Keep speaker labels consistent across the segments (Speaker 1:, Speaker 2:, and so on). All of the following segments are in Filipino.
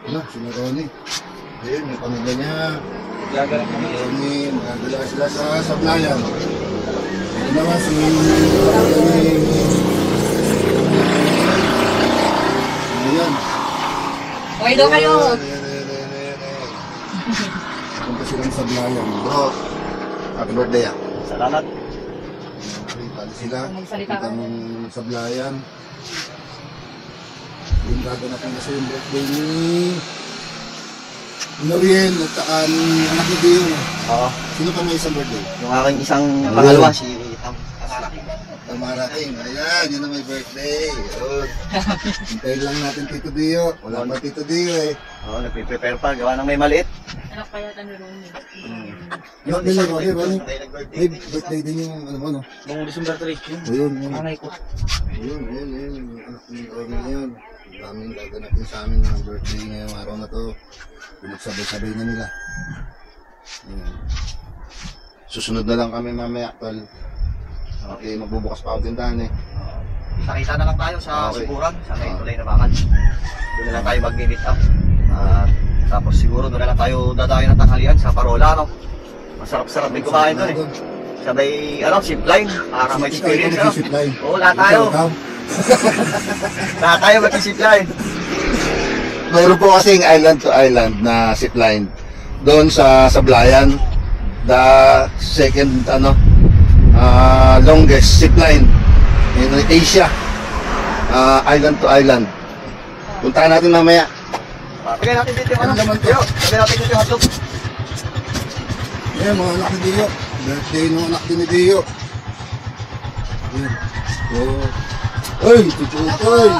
Speaker 1: Ano, sila Ronnie. Ayun, yung pamilya niya.
Speaker 2: Gagalak kami.
Speaker 1: Ronnie, magagala sila sa sablayan. Ayun naman si Ronnie. Ayan.
Speaker 3: Okay daw kayo.
Speaker 1: Punta silang sablayan. Bro, happy birthday ah.
Speaker 2: Salamat.
Speaker 1: Tali sila.
Speaker 3: Magsalita ka.
Speaker 1: Ang sablayan. Yung gaganapin kasi yung birthday ni Noriel at saka ni anak ni Dio.
Speaker 2: Oo.
Speaker 1: Sino pa may isang birthday?
Speaker 2: Yung aking isang pangalawa, si
Speaker 1: Marating. Ayan, yun na may birthday. Yun. Hintayin lang natin Tito Dio. Wala pa Tito Dio eh.
Speaker 2: Oo, nagpiprepare pa. Gawa ng may maliit.
Speaker 3: Anak pa yata ni Ronnie.
Speaker 1: Yung nila, okay, Ronnie. May birthday din yung ano mo, no?
Speaker 2: Noong December 3.
Speaker 1: Ayun, yun.
Speaker 2: Anay ko.
Speaker 1: Ayun. Yung anak ni Ronnie yun. Ang daming gaganapin sa amin ng birthday ngayong araw na to. Pinagsabay-sabay na nila. Ayun. Susunod na lang kami mamaya, tol. Okay, magbubukas pa ako tindahan eh.
Speaker 2: Nakita na lang tayo sa
Speaker 1: Okay.
Speaker 2: Siguran, sa may tulay na bakal. Doon na lang tayo mag-meet up. Tapos siguro doon na lang tayo dadayo ng tanghalian sa Parola, no? Masarap-sarap din kumain doon eh. Sabay, zipline, para may experience, no? Oo, lahat tayo. Lahat tayo mag-zipline.
Speaker 1: Mayroon po kasing island to island na zipline. Doon sa Sablayan, the second, longest zipline in Asia. Island to island. Puntahan natin mamaya.
Speaker 2: Pagay natin dito yung
Speaker 1: Ano naman to?
Speaker 2: Pagay natin dito yung hotdog.
Speaker 1: Ayan, mga anak ni Dio. Birthday ng anak din ni Dio. Ayan. Oh. Uy, tututoy.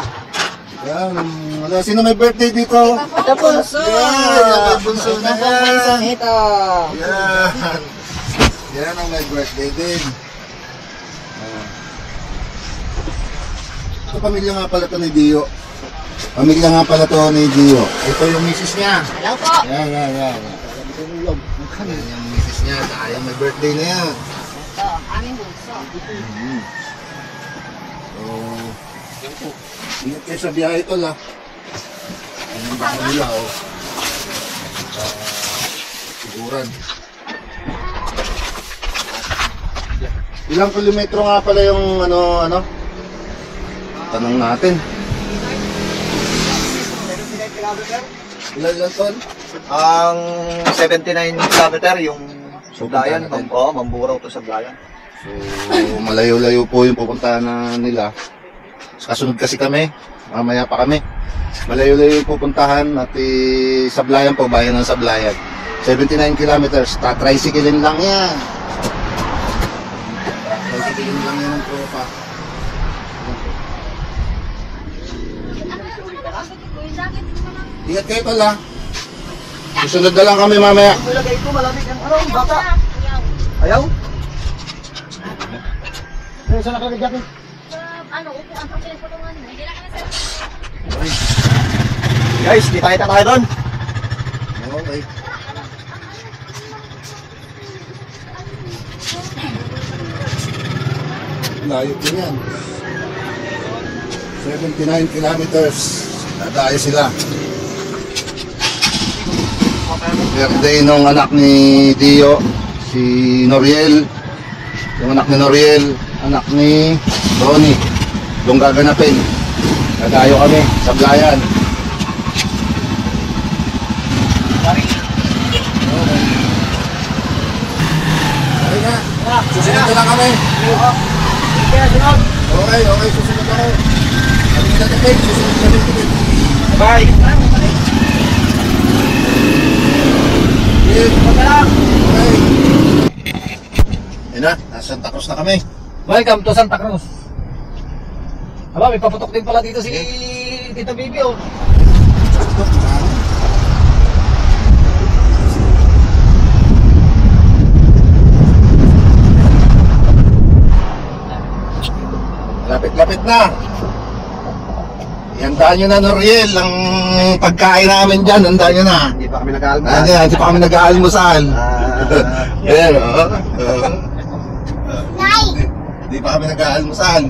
Speaker 1: Ayan, wala. Sino may birthday dito?
Speaker 3: Bunso!
Speaker 1: Ayan, bunso na yan.
Speaker 3: Ito.
Speaker 1: Yan. Yan ang may birthday din. Ito pamilya nga pala to ni Dio. Pamilya nga pala to ni Dio. Ito yung misis niya.
Speaker 3: Hello po.
Speaker 1: Yan. Yan yung misis niya. Kaya may birthday na yan.
Speaker 3: Ito, aming bunso.
Speaker 1: So, ingat kayo sa biyahe ito la. Ang baka nila oh. Siguran. Ilang kilometro nga pala yung ano? Tanong natin. Ilan ton?
Speaker 2: Ang 79 kilometer, yung Sablayan, Mamburaw to Sablayan.
Speaker 1: So, malayo-layo po yung pupuntahan na nila. Kasunod kasi kami, mamaya pa kami. Malayo-layo yung pupuntahan at Sablayan po, bayan ng Sablayan. 79 kilometers, tatricyclein lang yan. Tatricyclein lang yan ang tropa. Ingat kayo pala. Susunod na lang kami mamaya.
Speaker 2: Ilagay ko, malamig ang bata. Ayaw? Saan nakalagay dyan?
Speaker 3: Upo ang pagpiliputungan mo. Hindi na kami sa...
Speaker 2: Guys, di tayo doon.
Speaker 1: Okay. Layo po yan. 79 kilometers. Dadayo sila. Birthday nung anak ni Dio, si Noriel. Yung anak ni Noriel, anak ni Ronnie. Doon gaganapin. Dadayo kami, Sablayan. Okay na. Susunod na lang kami. Okay, susunod ako. Kami natin, susunod kami.
Speaker 2: Bye!
Speaker 1: Okay. Yan na, nasa Santa Cruz na kami.
Speaker 4: Welcome to Santa Cruz. Aba, may paputok din pala dito si Tita Bibi oh.
Speaker 1: Lapit-lapit na. Handaan nyo na, Noriel, ang pagkain namin dyan, handaan nyo na.
Speaker 2: Hindi pa kami nag-aalmusal.
Speaker 1: Hindi pa kami nag-aalmusal. Ayan, Hindi pa kami nag-aalmusal.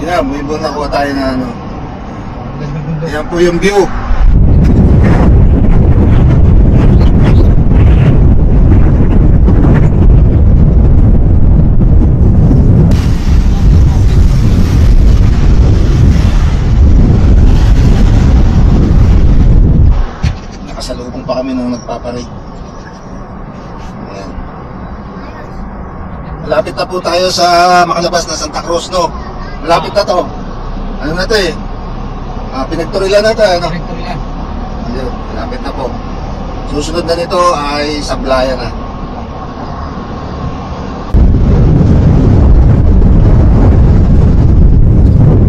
Speaker 1: Yan, may ibon nakuha tayo na ano.
Speaker 4: Ganda bundok.
Speaker 1: Ayan po yung view. Nakasalubong pa kami nung nagpaparig. Ayan. Malapit na po tayo sa makalabas na Santa Cruz, no? Malapit na to. Ano na to eh? Pinagturilan na to, ano?
Speaker 4: Recto nila.
Speaker 1: Ayun, malapit na po. Susunod na nito ay Sablayan na.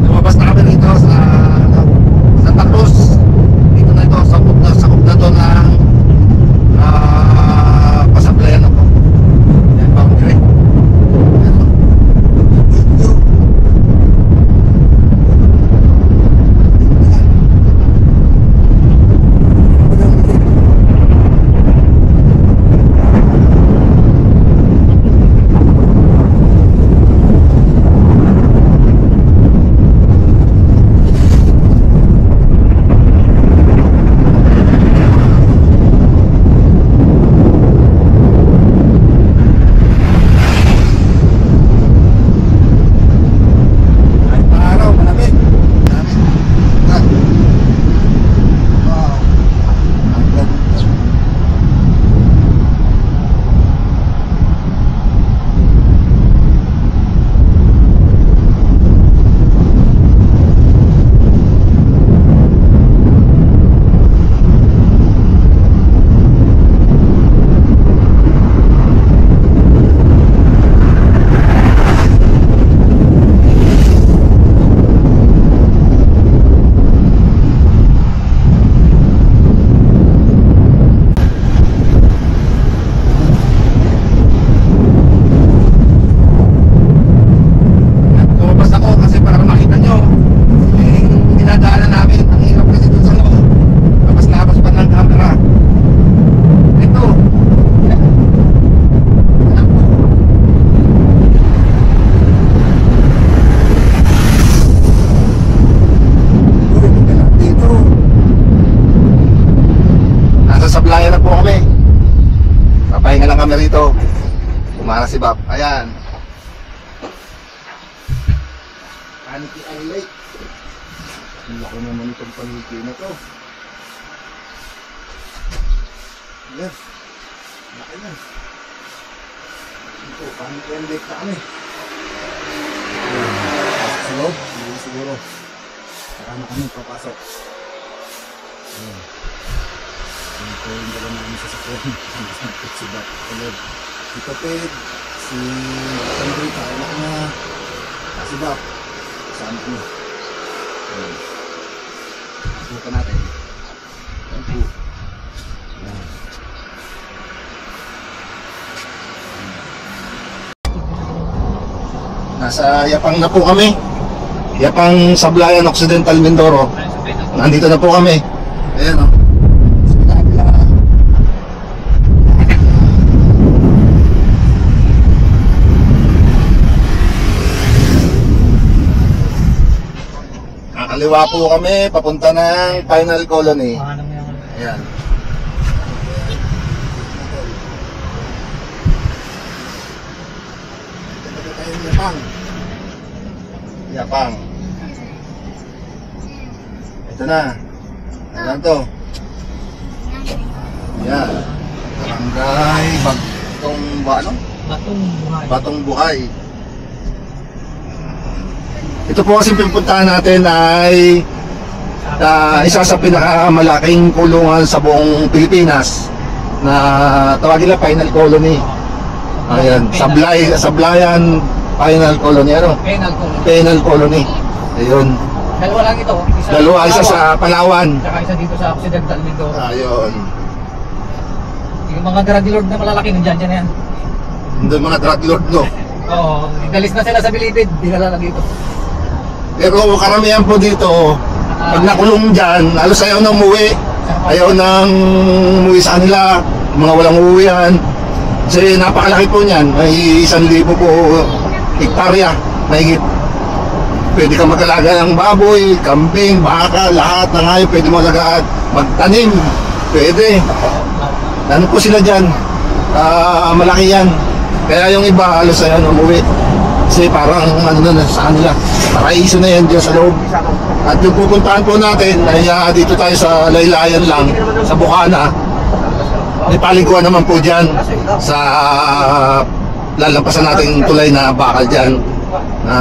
Speaker 1: Lumabas na kami dito sa Santa Cruz. Dito na ito, sakop na to ng Pasablayan na po. Yan, boundary. Sablayan na po kami. Papahinga lang kami rito. Kumara si Bob. Ayan. Paniki ang lake. Ang laki naman itong paniki na to. Ayan. Laki na. Ito, paniki ang lake na kami. Pasok sa loob. Siguro. Saka na kami papasok. Ayan. Ito yung dala namin sa sakyan. Nasampit si Bat. Si Toped, si Andre, kailan na. Si Bat. Kasama ko. Suka natin. Ayan po. Ayan. Nasa Yapang na po kami. Yapang Sablayan, Occidental Mindoro. Nandito na po kami. Ayan o. Kaliwa po kami, papunta ng Final Colony. Ayan. Ito tayo ng Yapang. Yapang. Ito na. Ayan to. Ayan. Barangay Batong ano?
Speaker 4: Batong buhay.
Speaker 1: Batong Buhay. Ito po kasi pinupuntahan natin ay isa sa pinakamalaking kulungan sa buong Pilipinas na tawagin na Final Colony. Ayan, Sablayan Final Colony, ano? Penal Colony. Ayun.
Speaker 4: Dalawa lang ito.
Speaker 1: Dalawa, isa sa Palawan.
Speaker 4: Saka isa dito sa Occidental Mindoro.
Speaker 1: Ayun.
Speaker 4: Yung mga drug lord na malalaki, nandiyan dyan yan.
Speaker 1: Hindi mga drug lord, no?
Speaker 4: Oo, dalis na sila sa Bilibid, dinala na dito.
Speaker 1: Pero karamihan po dito, pag nakulong dyan, halos ayaw na umuwi. Ayaw nang umuwi sa kanila, mga walang uuwihan. Kasi napakalaki po niyan, may 1,000 po hektarya, mahigit. pwede ka mag-alaga ng baboy, kambing, baka, lahat ng hayop pwede mo alagaan. Magtanim, pwede. Ano po sila dyan? Malaki yan. Kaya yung iba, halos ayan, umuwi. Kasi parang ano na sa kanila, paraiso na yan dyan sa loob. At yung pupuntahan po natin ay dito tayo sa laylayan lang, sa Bukana. May paliguan naman po dyan sa lalampasan nating tulay na bakal dyan na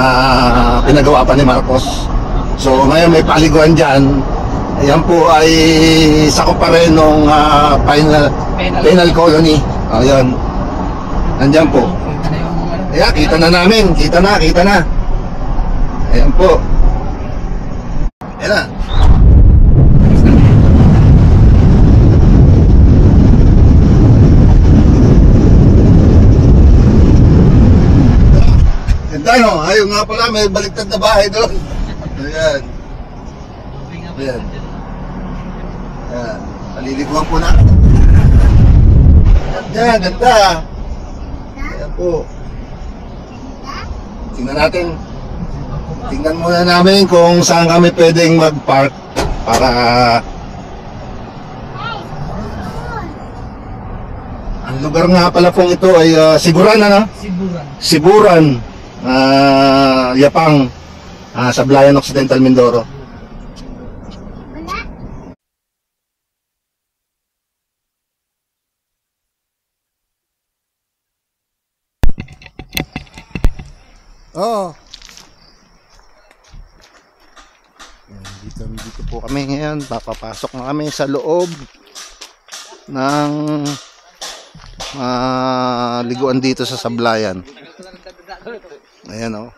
Speaker 1: pinagawa pa ni Marcos. So ngayon may paliguan dyan. Yan po ay sakop pa rin ng penal colony. Ayan. Nandyan po. Ayan, kita na namin. Kita na. Ayan po. Ayan na. Ganda no? Ayaw nga pala, may baliktad na bahay doon. Ayan. Ayan. Ayan. Paliliguan po na. Ayan, ganda. Ayan po. Tingnan natin. Tingnan muna namin kung saan kami pwedeng mag-park para ang lugar nga pala pong ito ay Siguran, ano? Siburan. Yapang, sa Sablayan Occidental, Mindoro. Oh. Dito po kami ngayon. Papapasok na kami sa loob ng liguan dito sa Sablayan. Ayan o.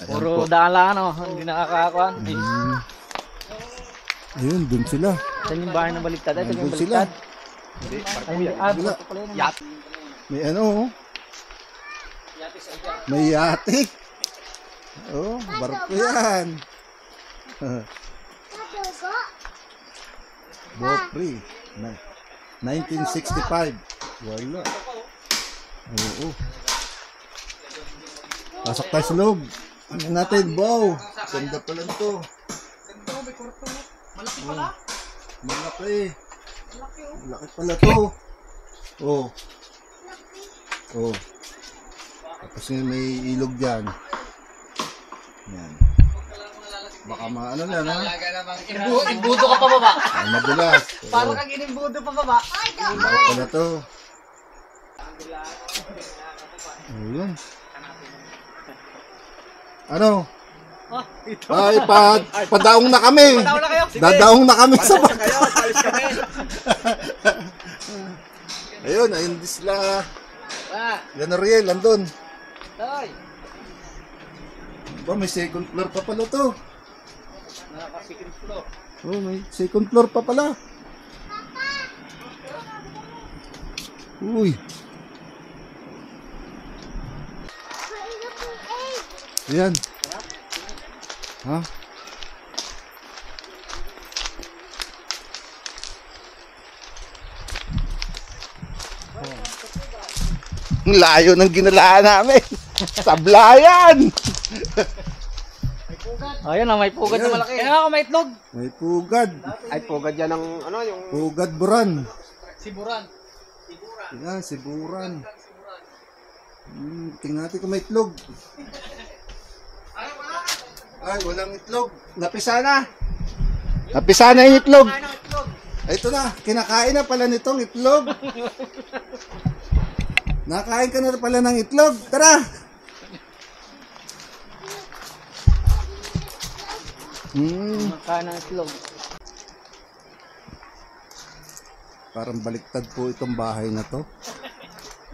Speaker 1: Ayan
Speaker 4: Puro
Speaker 1: po.
Speaker 4: daan lang, no? Hindi nakakakuan.
Speaker 1: Ayun, dun sila.
Speaker 4: Saan yung bahay na baliktad? Saan yung
Speaker 1: Dun sila.
Speaker 4: baliktad? Ay, hindi.
Speaker 1: Wala.
Speaker 4: Yat.
Speaker 1: May ano oh. May yate. Oh, barko yan. Bopri. 1965. Wala. Oo. Pasok tayo sa loob. Ano natin, wow. Ganda pala ito. Malaki pala. Malaki. Malaki pala ito. Oh. Oh. Tapos may ilog dyan. Yan. Baka maano na, ha?
Speaker 4: Imbudo ka pa baba.
Speaker 1: Madulas.
Speaker 4: Parang kang inimbudo pa baba.
Speaker 1: Malaki pala ito. Ayun. Ano?
Speaker 4: Ito.
Speaker 1: Ay, padaong na kami.
Speaker 4: Padaong na kayo. Sige.
Speaker 1: Dadaong na kami sa baka.
Speaker 4: Kayo, alis kami.
Speaker 1: Ayun sila.
Speaker 4: Ah,
Speaker 1: Yan na Riel, andun.
Speaker 4: Tay.
Speaker 1: Ba, may second floor pa pala to.
Speaker 4: Nakaka-second floor.
Speaker 1: Oh, may second floor pa pala. Uy. Ayan. Ha? Ang layo ng ginalaan namin. Sablayan!
Speaker 4: Ayan na, may pugad na malaki. Ayan ako, may itlog.
Speaker 1: May pugad.
Speaker 2: Ay, pugad yan ng ano, yung...
Speaker 1: Pugad buran.
Speaker 4: Siburan.
Speaker 1: Yan, siburan. Tingnan natin kung may itlog. Ay, walang itlog. Napisa na. Napisa na yung itlog. Ay, ito na. Kinakain na pala nitong itlog. Nakain ka na pala ng itlog. Tara.
Speaker 4: Makain ng itlog.
Speaker 1: Parang baliktad po itong bahay na to.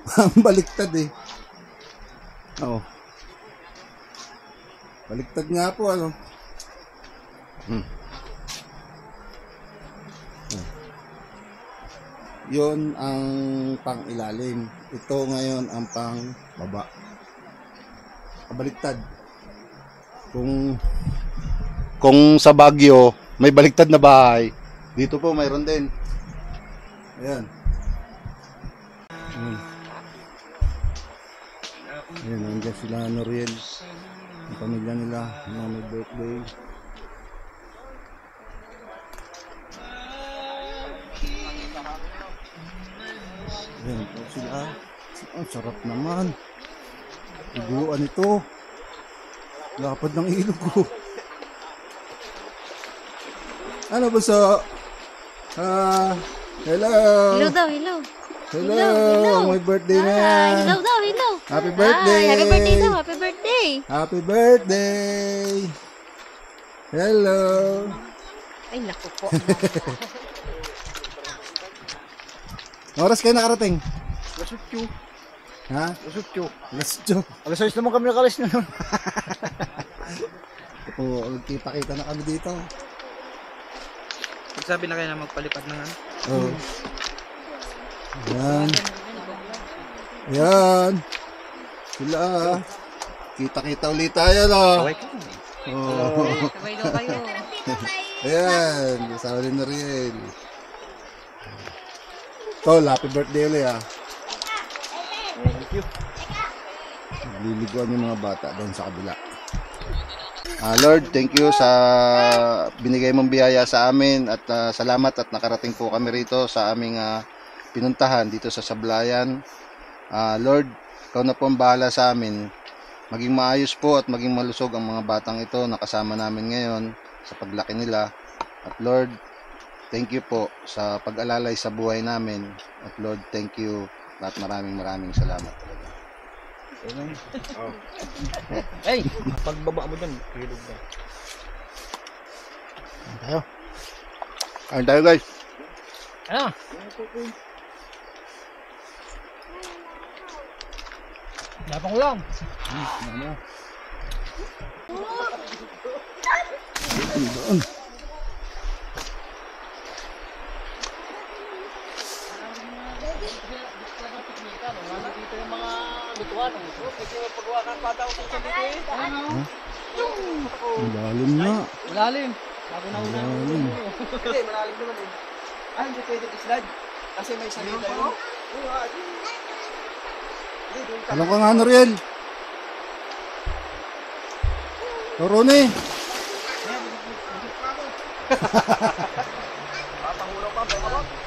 Speaker 1: Parang baliktad eh. Oo. Baliktad nga po ano. Yon ang pang ilalim. Ito ngayon ang pang baba. Baliktad. Kung sa Baguio may baliktad na bahay, dito po mayroon din. Ayan. Ayan, nandiyan sila Noriel. Yung pamilya nila, yung mga may birthday. Ayan po sila. Ang sarap naman. Iguan ito. Lapad ng ilog ko. Ano ba sa... hello.
Speaker 3: Hello daw, hello.
Speaker 1: Hello.
Speaker 3: Hello.
Speaker 1: Ang may birthday na
Speaker 3: Hi,
Speaker 1: yan.
Speaker 3: hello daw, hello.
Speaker 1: Happy birthday.
Speaker 3: Hi, happy birthday daw, happy birthday.
Speaker 1: Happy birthday. Hello.
Speaker 3: Ay, naku po.
Speaker 1: Oras kayo nakarating?
Speaker 2: Alas 8.
Speaker 1: Ha?
Speaker 2: Alas 8.
Speaker 1: Alas 8.
Speaker 2: Alas 6 naman kami nakalis na nun.
Speaker 1: Oo, kita-kita na kami dito.
Speaker 5: Sabi na kayo na magpalipad ng ano?
Speaker 1: Oo. Ayan. Ayan. Sila. Kita-kita ulit tayo, no?
Speaker 2: Kaway ka.
Speaker 1: Oo.
Speaker 3: Sabay daw kayo.
Speaker 1: Ayan. Kasama rin na rin. Tol, happy birthday ulit, ha?
Speaker 2: Thank you.
Speaker 1: Liliguan yung mga bata doon sa kabila. Lord, thank you sa binigay mong biyaya sa amin at salamat at nakarating po kami rito sa aming pinuntahan dito sa Sablayan. Lord, ikaw na po ang bahala sa amin. Maging maayos po at maging malusog ang mga batang ito na kasama namin ngayon sa paglaki nila. At Lord, thank you po sa pag-alalay sa buhay namin. At Lord, thank you at maraming salamat talaga.
Speaker 5: Hey! Pagbaba mo dyan, hilog na.
Speaker 1: Tayo. Kain tayo, guys.
Speaker 5: Ano? Lapang ulam.
Speaker 1: Doon.
Speaker 5: Dito yung mga lutuan. Pwede pagawa ka pa daw kung saan dito eh.
Speaker 1: Ang lalim na.
Speaker 5: Malalim. Bago na una.
Speaker 1: Lalim.
Speaker 5: Hindi, malalim naman eh. Ah, hindi pwede islide. Kasi may salita yun.
Speaker 1: Alam ka nga, Noriel. Torone.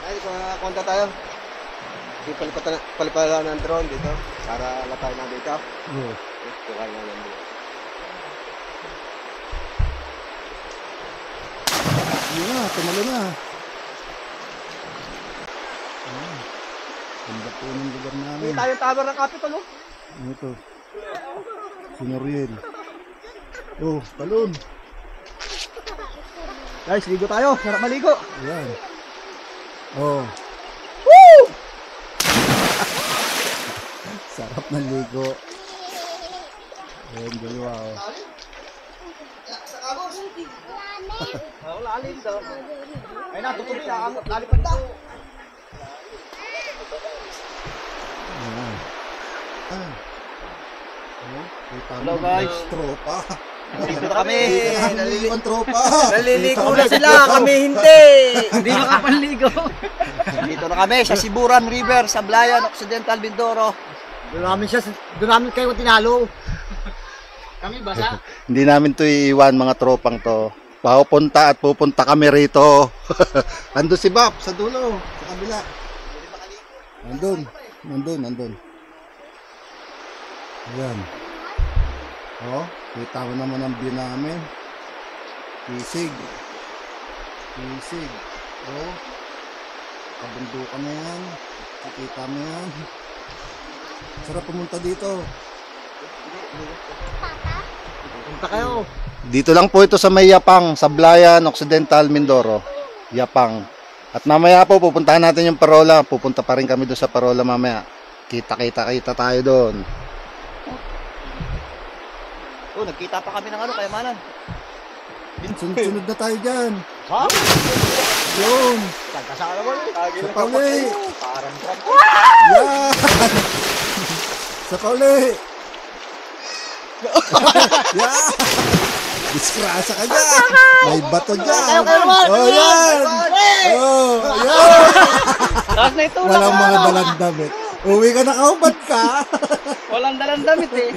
Speaker 2: Ay, konta tayo. Palipala ng drone dito para latay na dito.
Speaker 1: Oo.
Speaker 2: Tukay na lang dito.
Speaker 1: Yun na, tumalo na. Ganda po ng lugar namin.
Speaker 2: Tayo tower ng Capitol, oh.
Speaker 1: Ano ito? Si Noriel. Oh, talon.
Speaker 2: Guys, ligo tayo. Sarap maligo.
Speaker 1: Ayan. Oh. Sarap ng ligo. Ayan, dalawa, oh.
Speaker 2: Lalim daw. Ay na, tutuloy na. Lalipad na.
Speaker 1: Ayan. Ah. Oh,
Speaker 2: Hello, guys.
Speaker 1: Tropa.
Speaker 2: Dito na kami.
Speaker 1: Naliligo ang tropa.
Speaker 2: Naliligo na sila. Kami hindi.
Speaker 5: Hindi makapanligo.
Speaker 2: Dito na kami sa Siburan River, Sablayan, Occidental, Mindoro. Doon namin kayo tinalo.
Speaker 5: Kami basa.
Speaker 1: Hindi namin to iiwan, mga tropang to. Pupunta at pupunta kami rito. Andun si Bap sa dulo, sa kabila. Nandun. Ayan. Oh, kita mo naman ang view namin. Kisig. Oh, kabundukan na yan. Kita mo yan. Sarap pumunta dito.
Speaker 2: Punta kayo.
Speaker 1: Dito lang po ito sa may Yapang, Sablayan, Occidental, Mindoro. Yapang. At mamaya po pupuntahan natin yung Parola. Pupunta pa rin kami doon sa Parola mamaya. Kita tayo doon.
Speaker 2: Oh, nagkita pa kami ng ano, Kayamanan.
Speaker 1: Sunod na tayo dyan.
Speaker 2: Ha?
Speaker 1: Yun.
Speaker 2: Kasama mo.
Speaker 1: Sa Pauli.
Speaker 2: Parang Trump.
Speaker 1: Yan. Sa Pauli. Yan. Diskrasa ka dyan. May bato dyan. Oh, yan. Oh, yan.
Speaker 5: Tapos na ito.
Speaker 1: Walang mga dalang damit. Uwi ka na, kaubat ka.
Speaker 5: Walang dalang damit eh.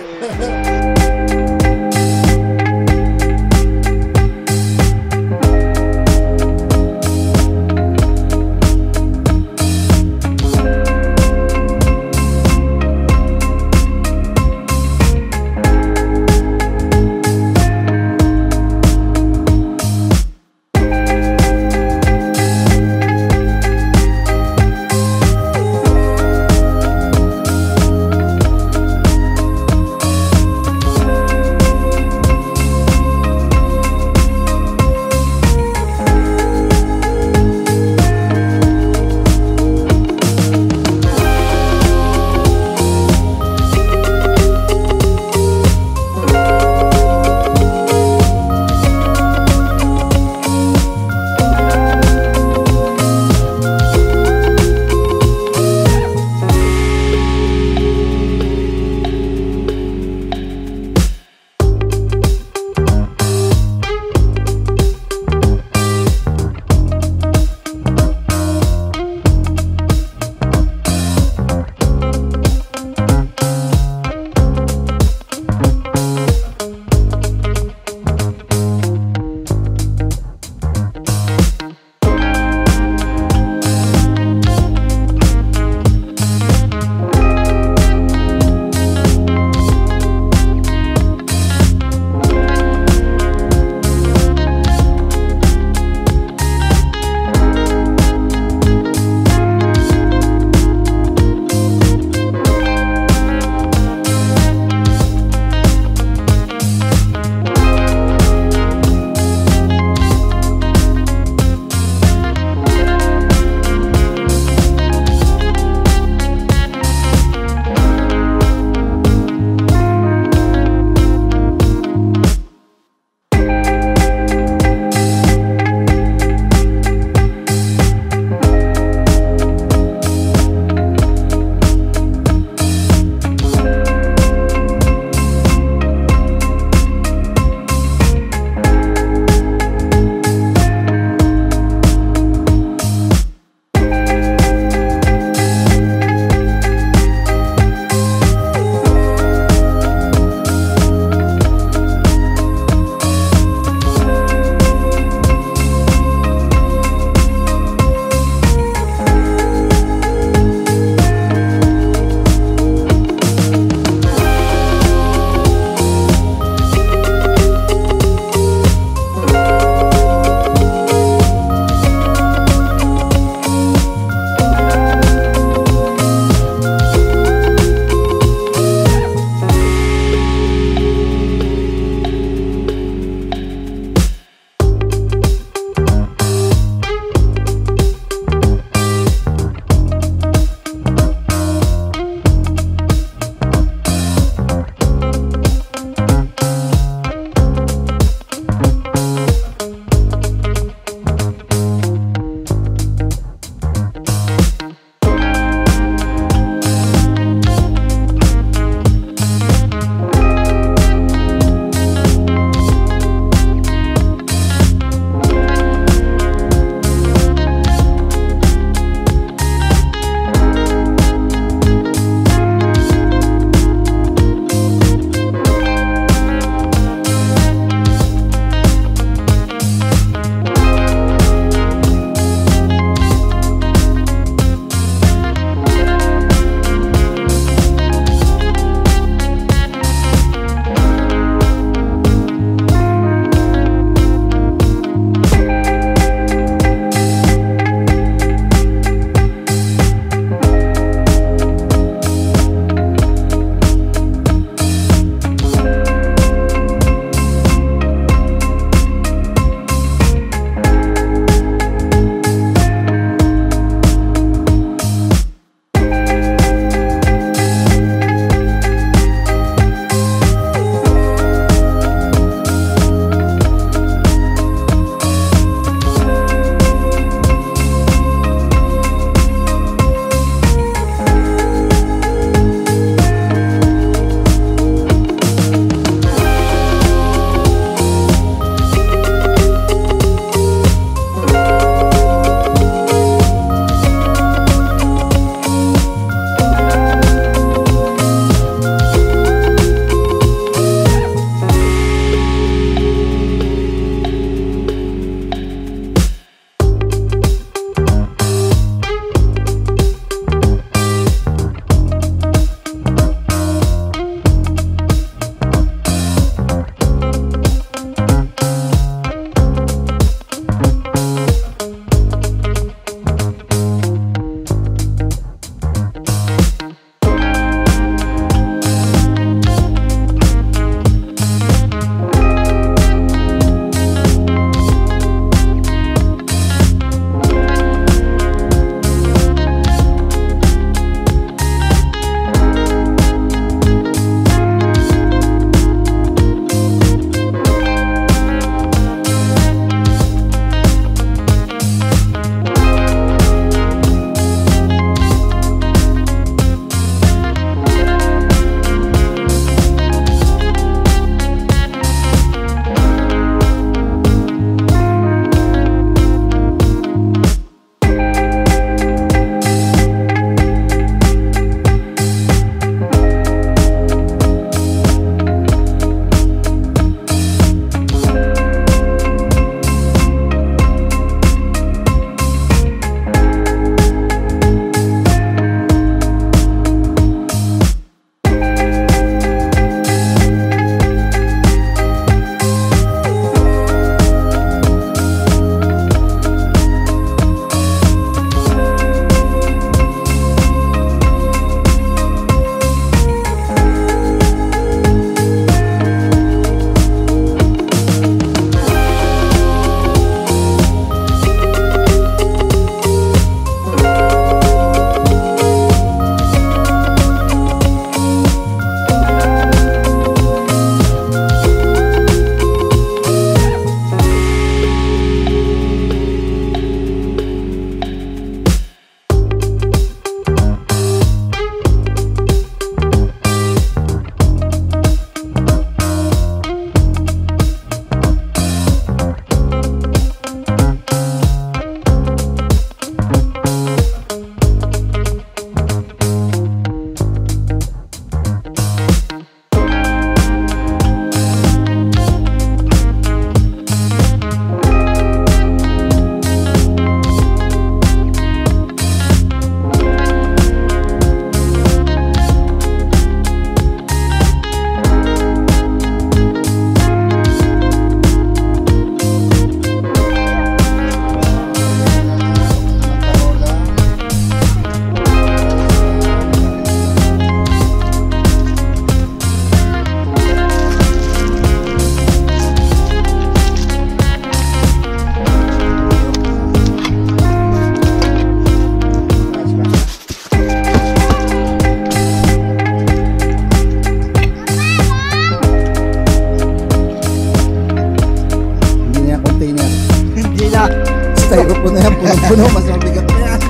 Speaker 1: styrofoam na yan, puno-puno, mas mabigat na yan.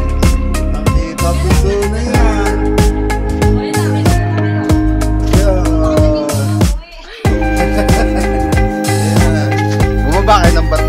Speaker 1: Nakita-puso na yan. Yan. Bumaba kayo ng bato.